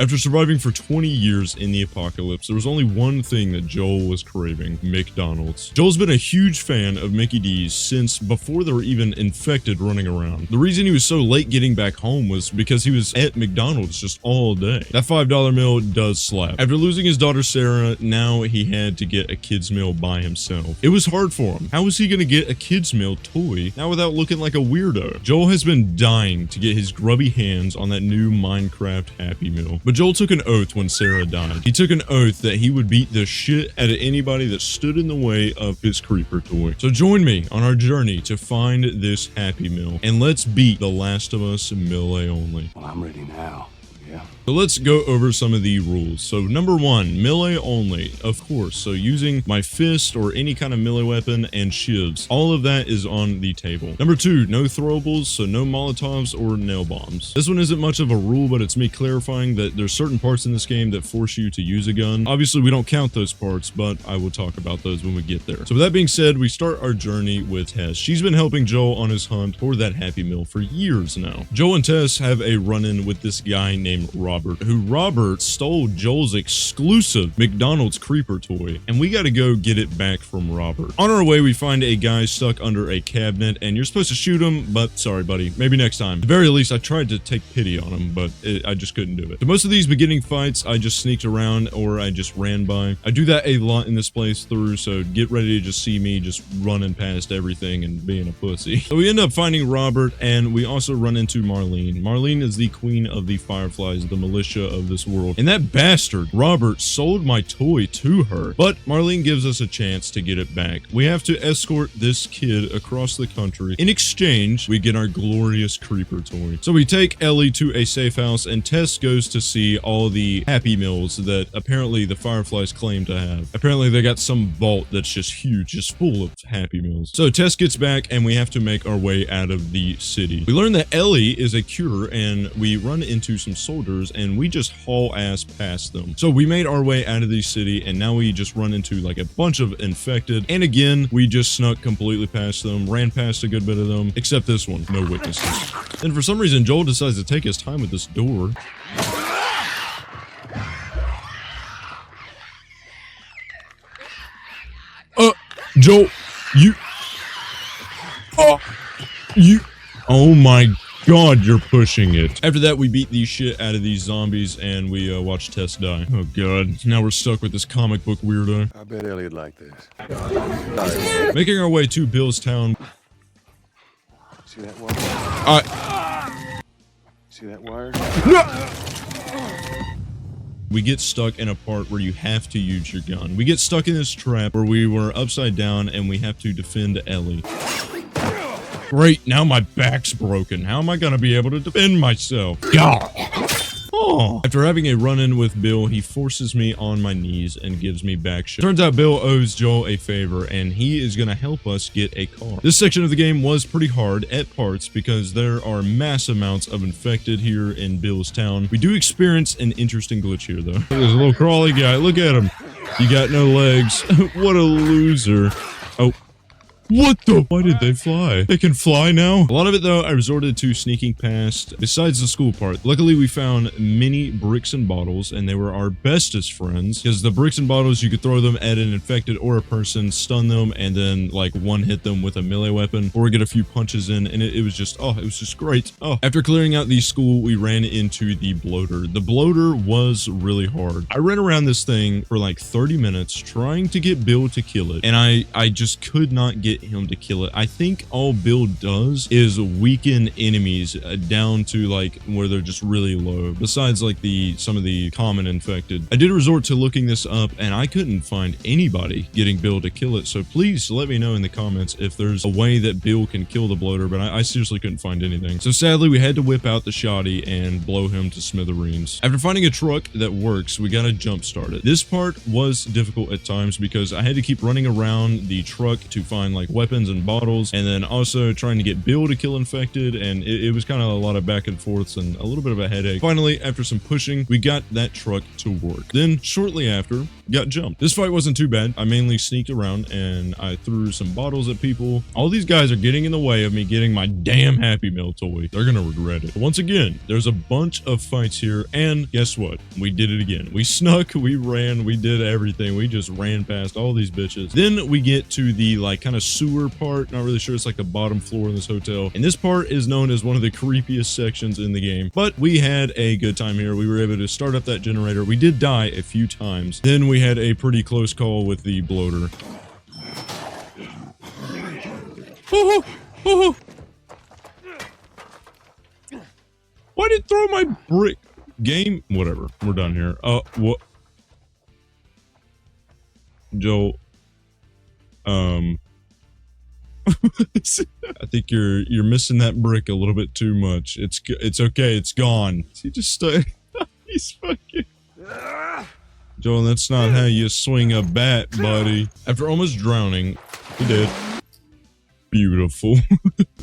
After surviving for 20 years in the apocalypse, there was only one thing that Joel was craving: McDonald's. Joel's been a huge fan of Mickey D's since before there were even infected running around. The reason he was so late getting back home was because he was at McDonald's just all day. That $5 meal does slap. After losing his daughter Sarah, now he had to get a kid's meal by himself. It was hard for him. How was he gonna get a kid's meal toy now without looking like a weirdo? Joel has been dying to get his grubby hands on that new Minecraft Happy Meal. But Joel took an oath when Sarah died. He took an oath that he would beat the shit out of anybody that stood in the way of his creeper toy. So join me on our journey to find this Happy Meal, and let's beat The Last of Us melee only. Well, I'm ready now. Yeah. So let's go over some of the rules. So number 1, melee only, of course. So using my fist or any kind of melee weapon and shivs, all of that is on the table. Number 2, no throwables, so no Molotovs or nail bombs. This one isn't much of a rule, but it's me clarifying that there's certain parts in this game that force you to use a gun. Obviously, we don't count those parts, but I will talk about those when we get there. So with that being said, we start our journey with Tess. She's been helping Joel on his hunt for that Happy Meal for years now. Joel and Tess have a run-in with this guy named Robert, who Robert stole Joel's exclusive McDonald's creeper toy, and we gotta go get it back from Robert. On our way, we find a guy stuck under a cabinet, and you're supposed to shoot him, but sorry, buddy, maybe next time. At the very least, I tried to take pity on him, but I just couldn't do it. So most of these beginning fights, I just sneaked around or I just ran by. I do that a lot in this playthrough, so get ready to just see me just running past everything and being a pussy. So we end up finding Robert, and we also run into Marlene. Marlene is the queen of the Fireflies, the militia of this world, and that bastard Robert sold my toy to her, but Marlene gives us a chance to get it back. We have to escort this kid across the country. In exchange, we get our glorious creeper toy. So we take Ellie to a safe house, and Tess goes to see all the Happy Meals that apparently the Fireflies claim to have. Apparently they got some vault that's just huge, just full of Happy Meals. So Tess gets back, and we have to make our way out of the city. We learn that Ellie is a cure, and we run into some soldiers, and we just haul ass past them. So we made our way out of the city, and now we just run into like a bunch of infected, and again we just snuck completely past them, ran past a good bit of them, except this one, no witnesses. And for some reason Joel decides to take his time with this door. Joel, oh my God, you're pushing it. After that, we beat the shit out of these zombies, and we watch Tess die. Oh God, now we're stuck with this comic book weirdo. I bet Elliot like this. Making our way to Bill's town. See that wire? See that wire? No! We get stuck in a part where you have to use your gun. We get stuck in this trap where we were upside down, and we have to defend Ellie. Great, now my back's broken. How am I gonna be able to defend myself? God. Oh. After having a run-in with Bill, he forces me on my knees and gives me back shit. Turns out Bill owes Joel a favor, and he is gonna help us get a car. This section of the game was pretty hard at parts because there are mass amounts of infected here in Bill's town. We do experience an interesting glitch here, though. There's a little crawly guy. Look at him. You got no legs. What a loser. Oh. What the? Why did they fly? They can fly now? A lot of it, though, I resorted to sneaking past, besides the school part. Luckily, we found many bricks and bottles, and they were our bestest friends, because the bricks and bottles, you could throw them at an infected or a person, stun them, and then, like, one-hit them with a melee weapon, or get a few punches in, and it was just, oh, it was just great. Oh. After clearing out the school, we ran into the bloater. The bloater was really hard. I ran around this thing for, like, 30 minutes, trying to get Bill to kill it, and I just could not get him to kill it. I think all Bill does is weaken enemies down to like where they're just really low, besides like some of the common infected. I did resort to looking this up, and I couldn't find anybody getting Bill to kill it, so please let me know in the comments if there's a way that Bill can kill the bloater, but I seriously couldn't find anything. So sadly, we had to whip out the shoddy and blow him to smithereens. After finding a truck that works, we gotta jump start it. This part was difficult at times because I had to keep running around the truck to find like like weapons and bottles, and then also trying to get Bill to kill infected, and it was kind of a lot of back and forths and a little bit of a headache. Finally, after some pushing, we got that truck to work. Then shortly after, got jumped. This fight wasn't too bad. I mainly sneaked around and I threw some bottles at people. All these guys are getting in the way of me getting my damn Happy Meal toy. They're gonna regret it. But once again, there's a bunch of fights here, and guess what? We did it again. We snuck, we ran, we did everything. We just ran past all these bitches. Then we get to the like kind of sewer part. Not really sure. It's like the bottom floor in this hotel. And this part is known as one of the creepiest sections in the game. But we had a good time here. We were able to start up that generator. We did die a few times. Then we had a pretty close call with the bloater. Oh, oh, oh. Why did it throw my brick? Game? Whatever. We're done here. What? Joel. I think you're missing that brick a little bit too much. It's okay. It's gone. He just stuck. He's fucking. Joel, that's not how you swing a bat, buddy. After almost drowning, he did. Beautiful.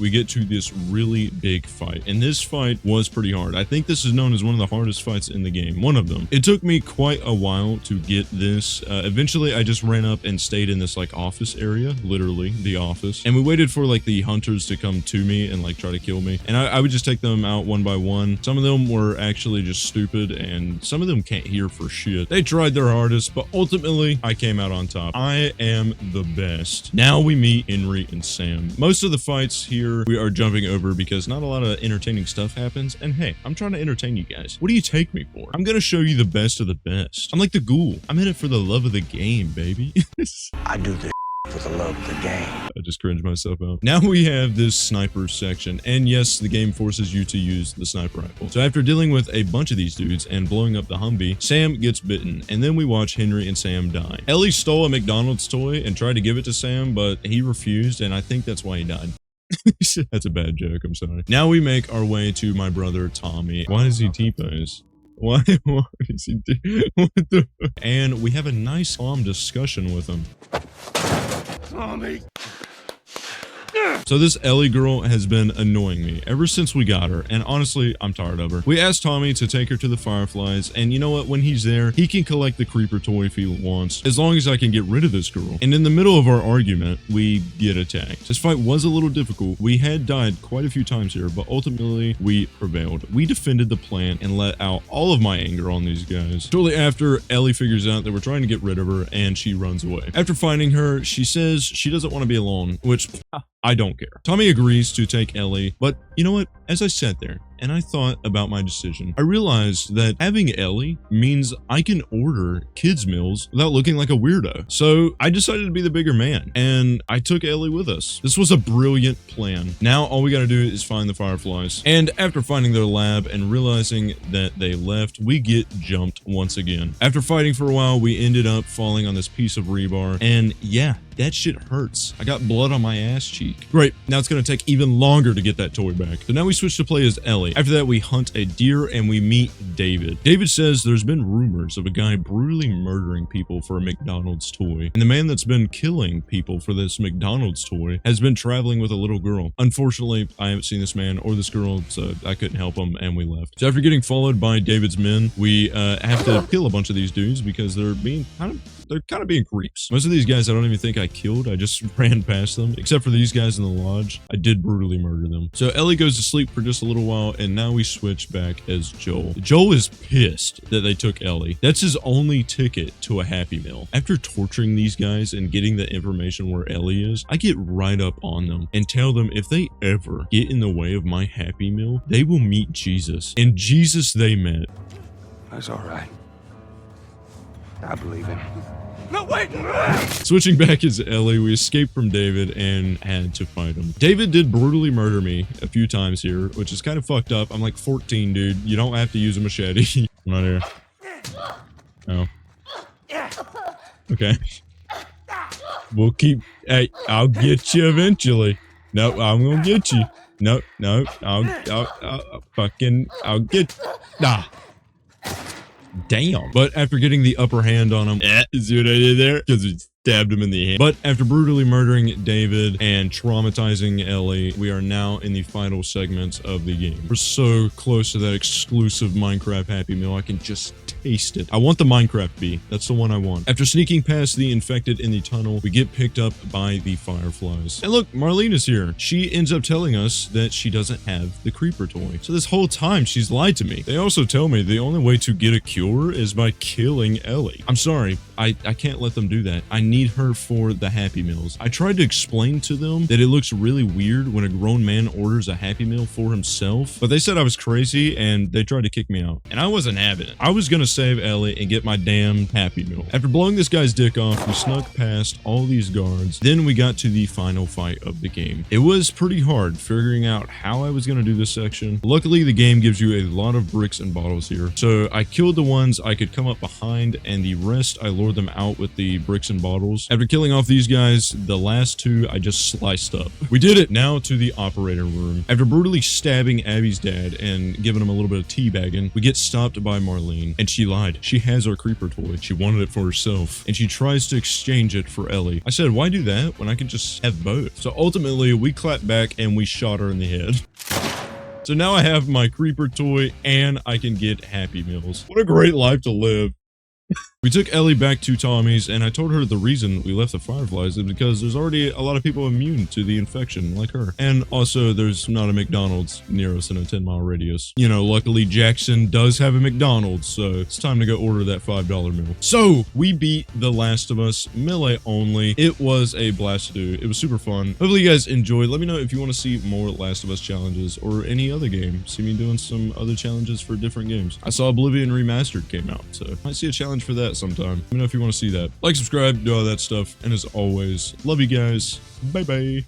We get to this really big fight, and this fight was pretty hard. I think this is known as one of the hardest fights in the game. One of them. It took me quite a while to get this. Eventually, I just ran up and stayed in this like office area, literally the office, and we waited for like the hunters to come to me and like try to kill me. And I would just take them out one by one. Some of them were actually just stupid, and some of them can't hear for shit. They tried their hardest, but ultimately, I came out on top. I am the best. Now we meet Henry and Sam. Most of the fights here we are jumping over because not a lot of entertaining stuff happens, and hey, I'm trying to entertain you guys. What do you take me for? I'm gonna show you the best of the best. I'm like the ghoul. I'm in it for the love of the game, baby. I do this for the love of the game. I just cringed myself out. Now we have this sniper section, and yes, the game forces you to use the sniper rifle. So after dealing with a bunch of these dudes and blowing up the Humvee, Sam gets bitten, and then we watch Henry and Sam die. Ellie stole a McDonald's toy and tried to give it to Sam, but he refused, and I think that's why he died. That's a bad joke, I'm sorry. Now we make our way to my brother Tommy. Why does he T-pose? Why is he what the? And we have a nice calm discussion with him. Tommy. So this Ellie girl has been annoying me ever since we got her, and honestly, I'm tired of her. We asked Tommy to take her to the Fireflies, and you know what? When he's there, he can collect the creeper toy if he wants, as long as I can get rid of this girl. And in the middle of our argument, we get attacked. This fight was a little difficult. We had died quite a few times here, but ultimately, we prevailed. We defended the plant and let out all of my anger on these guys. Shortly after, Ellie figures out that we're trying to get rid of her, and she runs away. After finding her, she says she doesn't want to be alone, which I don't care. Tommy agrees to take Ellie, but you know what? As I sat there and I thought about my decision, I realized that having Ellie means I can order kids' meals without looking like a weirdo. So I decided to be the bigger man, and I took Ellie with us. This was a brilliant plan. Now all we gotta do is find the Fireflies. And after finding their lab and realizing that they left, we get jumped once again. After fighting for a while, we ended up falling on this piece of rebar, and yeah, that shit hurts. I got blood on my ass cheek. Great, now it's gonna take even longer to get that toy back. So now we switch to play as Ellie. After that, we hunt a deer and we meet David. David says there's been rumors of a guy brutally murdering people for a McDonald's toy. And the man that's been killing people for this McDonald's toy has been traveling with a little girl. Unfortunately, I haven't seen this man or this girl, so I couldn't help him, and we left. So after getting followed by David's men, we have to kill a bunch of these dudes because they're kind of being creeps. Most of these guys I don't even think I killed. I just ran past them. Except for these guys in the lodge. I did brutally murder them. So Ellie goes to sleep for just a little while, and now we switch back as Joel. Joel is pissed that they took Ellie. That's his only ticket to a Happy Meal. After torturing these guys and getting the information where Ellie is, I get right up on them and tell them if they ever get in the way of my Happy Meal, they will meet Jesus. And Jesus they met. That's all right. I believe him. No, wait! Switching back as Ellie, we escaped from David and had to fight him. David did brutally murder me a few times here, which is kind of fucked up. I'm like 14, dude. You don't have to use a machete. I'm not here. Oh. Okay. We'll keep... Hey, I'll get you eventually. No, I'm gonna get you. No, I'll get... Nah. Damn. But after getting the upper hand on him, see what I did there? Because stabbed him in the head. But after brutally murdering David and traumatizing Ellie, we are now in the final segments of the game. We're so close to that exclusive Minecraft Happy Meal. I can just taste it. I want the Minecraft bee. That's the one I want. After sneaking past the infected in the tunnel, we get picked up by the fireflies. And look, Marlene is here. She ends up telling us that she doesn't have the creeper toy. So this whole time, she's lied to me. They also tell me the only way to get a cure is by killing Ellie. I'm sorry. I can't let them do that. I need her for the Happy Meals. I tried to explain to them that it looks really weird when a grown man orders a Happy Meal for himself, but they said I was crazy and they tried to kick me out. And I wasn't having it. I was gonna save Ellie and get my damn Happy Meal. After blowing this guy's dick off, we snuck past all these guards. Then we got to the final fight of the game. It was pretty hard figuring out how I was gonna do this section. Luckily, the game gives you a lot of bricks and bottles here. So I killed the ones I could come up behind, and the rest I lured them out with the bricks and bottles. After killing off these guys, the last two I just sliced up. We did it. Now to the operator room. After brutally stabbing Abby's dad and giving him a little bit of teabagging, we get stopped by Marlene, and she lied. She has our creeper toy. She wanted it for herself, and she tries to exchange it for Ellie. I said, why do that when I can just have both? So ultimately, we clapped back and we shot her in the head. So now I have my creeper toy and I can get Happy Meals. What a great life to live. We took Ellie back to Tommy's, and I told her the reason we left the fireflies is because there's already a lot of people immune to the infection, like her. And also, there's not a McDonald's near us in a 10-mile radius. You know, luckily Jackson does have a McDonald's, so it's time to go order that $5 meal. So, we beat The Last of Us, melee only. It was a blast to do. It was super fun. Hopefully you guys enjoyed. Let me know if you want to see more Last of Us challenges or any other game. See me doing some other challenges for different games. I saw Oblivion Remastered came out, so I might see a challenge for that sometime. Let me know if you want to see that. Like, subscribe, do all that stuff. And as always, love you guys. Bye bye.